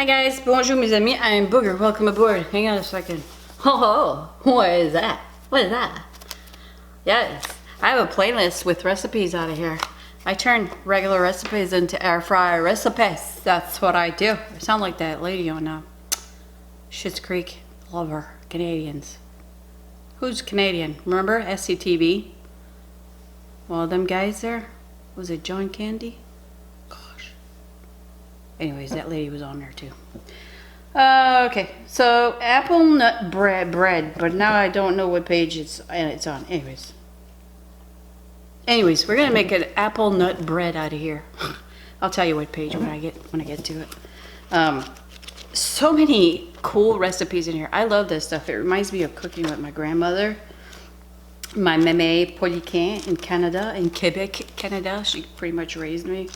Hi guys, bonjour mes amis, I'm Booger, welcome aboard. Hang on a second. Oh, what is that? What is that? Yes, I have a playlist with recipes out of here. I turn regular recipes into air fryer recipes. That's what I do. I sound like that lady on Schitt's Creek. Love her. Canadians. Who's Canadian? Remember SCTV? Well, them guys there. Was it John Candy? Gosh. Anyways, that lady was on there too. Okay, so apple nut bread, but now I don't know what page it's on. Anyways, we're gonna make an apple nut bread out of here. I'll tell you what page when I get to it. So many cool recipes in here. I love this stuff. It reminds me of cooking with my grandmother, my mémé Poliquin in Canada, in Quebec, Canada. She pretty much raised me.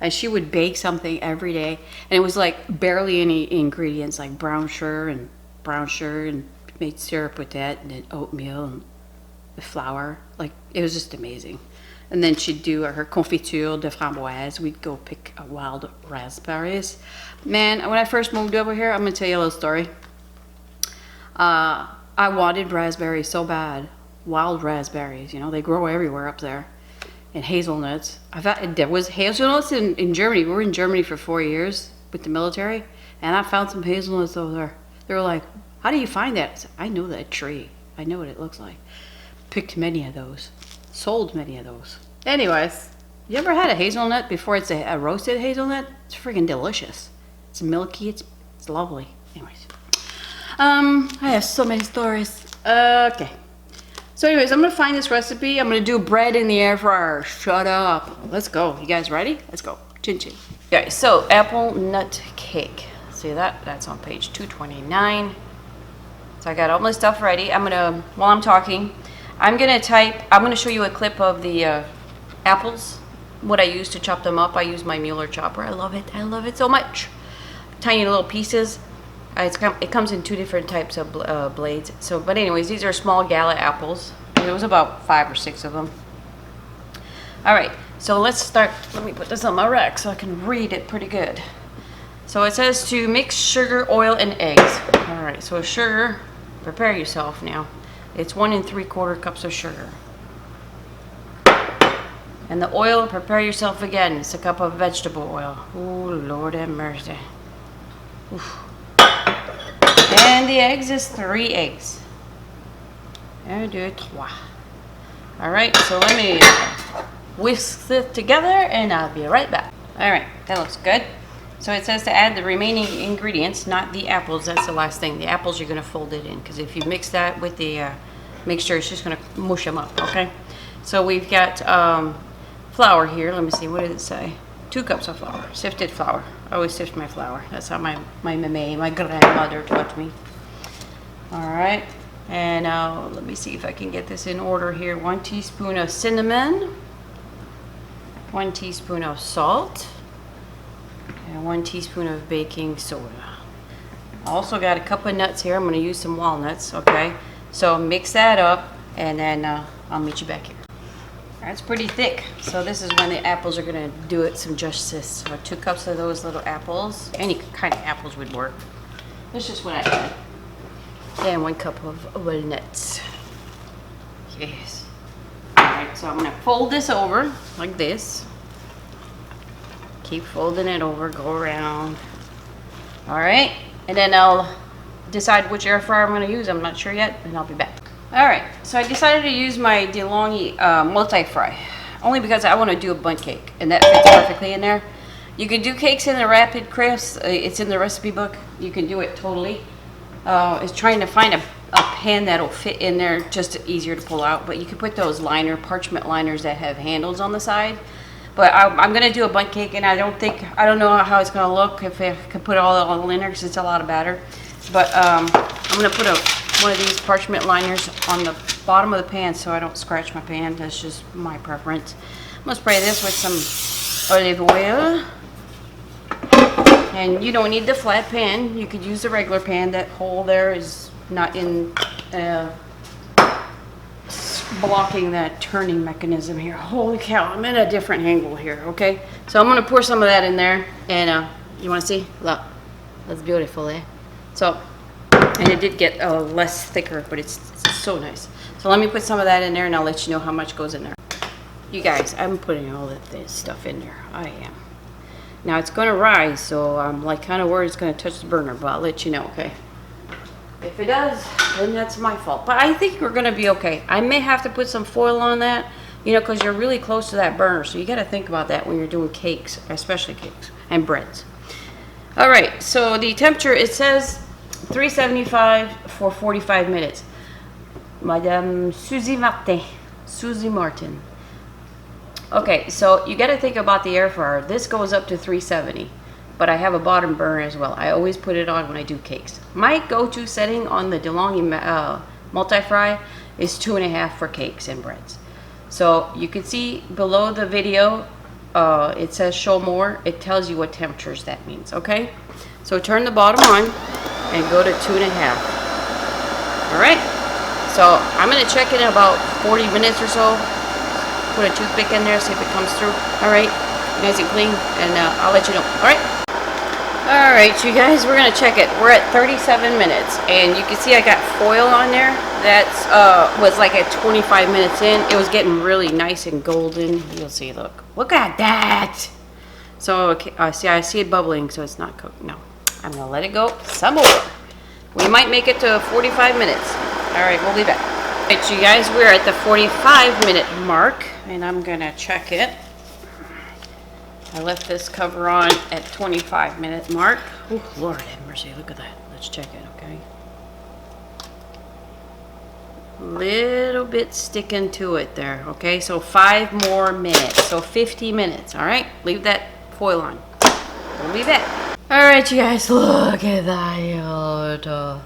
And she would bake something every day, and it was like barely any ingredients, like brown sugar and made syrup with that, and then oatmeal and the flour. Like, it was just amazing. And then she'd do her confiture de framboise. We'd go pick wild raspberries. Man, when I first moved over here, I'm gonna tell you a little story. I wanted raspberries so bad, wild raspberries. You know, they grow everywhere up there. And hazelnuts. There was hazelnuts in Germany. We were in Germany for 4 years with the military, and I found some hazelnuts over there. They were like, "How do you find that?" I said, "I know that tree. I know what it looks like." Picked many of those. Sold many of those. Anyways, you ever had a hazelnut before? It's a roasted hazelnut? It's freaking delicious. It's milky. It's lovely. Anyways, I have so many stories. Okay. So anyways, I'm going to find this recipe. I'm going to do bread in the air fryer. Shut up. Let's go. You guys ready? Let's go. Chin chin. Okay, so apple nut cake. See that? That's on page 229. So I got all my stuff ready. I'm going to, while I'm talking, I'm going to show you a clip of the apples, what I use to chop them up. I use my Mueller Chopper. I love it. I love it so much. Tiny little pieces. It comes in two different types of blades. So, but anyways, these are small Gala apples. There was about 5 or 6 of them. All right, so let's start. Let me put this on my rack so I can read it pretty good. So it says to mix sugar, oil, and eggs. All right, so sugar, prepare yourself now. It's 1 3/4 cups of sugar. And the oil, prepare yourself again. It's a cup of vegetable oil. Oh, Lord have mercy. Oof. And the eggs is 3 eggs. 1, 2, 3. All right, so let me whisk it together and I'll be right back. All right, that looks good. So it says to add the remaining ingredients, not the apples. That's the last thing. The apples, you're gonna fold it in, because if you mix that with the mixture, it's just gonna mush them up, okay? So we've got flour here. Let me see, what did it say? 2 cups of flour, sifted flour. I always sift my flour. That's how my mémé, my grandmother taught me. All right, and now let me see if I can get this in order here. 1 teaspoon of cinnamon, 1 teaspoon of salt, and 1 teaspoon of baking soda. I also got a couple of nuts here. I'm going to use some walnuts, okay? So mix that up, and then I'll meet you back here. That's pretty thick, so this is when the apples are gonna do it some justice. So 2 cups of those little apples. Any kind of apples would work. That's just what I had. And 1 cup of walnuts. Yes. All right, so I'm gonna fold this over like this. Keep folding it over, go around. All right, and then I'll decide which air fryer I'm gonna use. I'm not sure yet, and I'll be back. All right, so I decided to use my DeLonghi multi-fry, only because I want to do a bundt cake, and that fits perfectly in there. You can do cakes in the Rapid Crisps. It's in the recipe book. You can do it totally. It's trying to find a pan that'll fit in there, just easier to pull out. But you can put those parchment liners that have handles on the side. But I'm gonna do a bundt cake, and I don't know how it's gonna look if I can put it all in there, because it's a lot of batter. But I'm gonna put one of these parchment liners on the bottom of the pan so I don't scratch my pan. That's just my preference. I'm gonna spray this with some olive oil. And you don't need the flat pan. You could use the regular pan. That hole there is not in blocking that turning mechanism here. Holy cow, I'm in a different angle here, okay? So I'm gonna pour some of that in there, and you wanna see? Look. That's beautiful, eh? So, and it did get less thicker, but it's so nice. So let me put some of that in there, and I'll let you know how much goes in there. You guys, I'm putting all of this stuff in there. I am. Now it's going to rise, so I'm like kind of worried it's going to touch the burner, but I'll let you know, okay? If it does, then that's my fault. But I think we're going to be okay. I may have to put some foil on that, you know, because you're really close to that burner. So you got to think about that when you're doing cakes, especially cakes and breads. All right, so the temperature, it says 375 for 45 minutes. Madame Susie Martin. Susie Martin. Okay, so you got to think about the air fryer. This goes up to 370, but I have a bottom burner as well. I always put it on when I do cakes. My go-to setting on the DeLonghi multi-fry is 2.5 for cakes and breads. So you can see below the video, it says show more. It tells you what temperatures that means, okay? So turn the bottom on and go to 2.5. All right, so I'm gonna check it in about 40 minutes or so. Put a toothpick in there, see if it comes through. All right, nice and clean, and I'll let you know. All right. All right, you guys, we're gonna check it. We're at 37 minutes, and you can see I got foil on there. That's was like at 25 minutes in. It was getting really nice and golden. You'll see. Look at that. So okay, I see it bubbling, so it's not cooked. No, I'm gonna let it go some more. We might make it to 45 minutes. All right, we'll be back. All right, you guys, we're at the 45-minute mark, and I'm gonna check it. I left this cover on at 25-minute mark. Oh, Lord have mercy, look at that. Let's check it, okay? Little bit sticking to it there, okay? So 5 more minutes, so 50 minutes, all right? Leave that foil on. We'll be back. All right, you guys, look at that.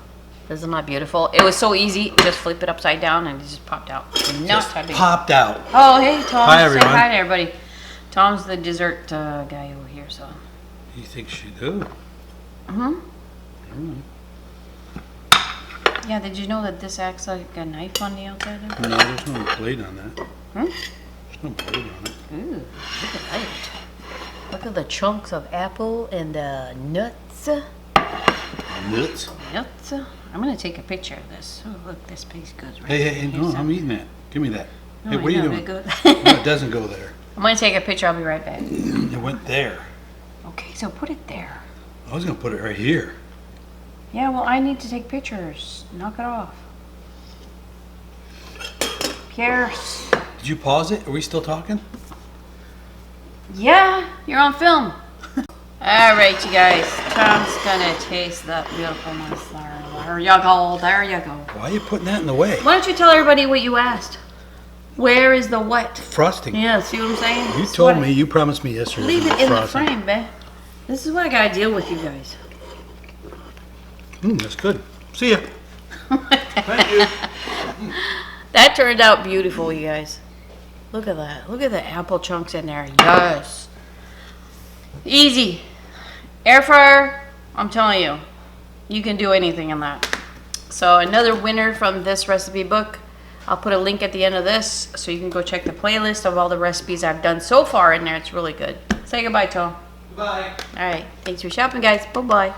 Isn't that beautiful? It was so easy. Just flip it upside down and it just popped out. Just popped out. Oh, hey, Tom. Hi, everyone. Say hi to everybody. Tom's the dessert guy over here, so. You think she do? Yeah, did you know that this acts like a knife on the outside there? No, there's no blade on that. There's no blade on it. Ooh, look at that. Look at the chunks of apple and the nuts. Nuts? Nuts. I'm going to take a picture of this. Oh, look, this piece goes right Hey, no, I'm eating that. Give me that. No, Hey, what are you doing? No, No, it doesn't go there. I'm going to take a picture. I'll be right back. It went there. Okay, so put it there. I was going to put it right here. Yeah, well, I need to take pictures. Knock it off. Pierre. Did you pause it? Are we still talking? Yeah, you're on film. All right, you guys. Tom's gonna taste that beautifulness. There you go. There you go. Why are you putting that in the way? Why don't you tell everybody what you asked? Where is the what? Frosting. Yeah, see what I'm saying? You told me, you promised me yesterday. Leave it in the frosting. frame, babe. This is what I gotta deal with, you guys. That's good. See ya. Thank you. That turned out beautiful, you guys. Look at that. Look at the apple chunks in there. Yes. Easy. Air fryer, I'm telling you, you can do anything in that. So another winner from this recipe book. I'll put a link at the end of this so you can go check the playlist of all the recipes I've done so far in there. It's really good. Say goodbye, Tom. Bye. All right. Thanks for shopping, guys. Bye-bye.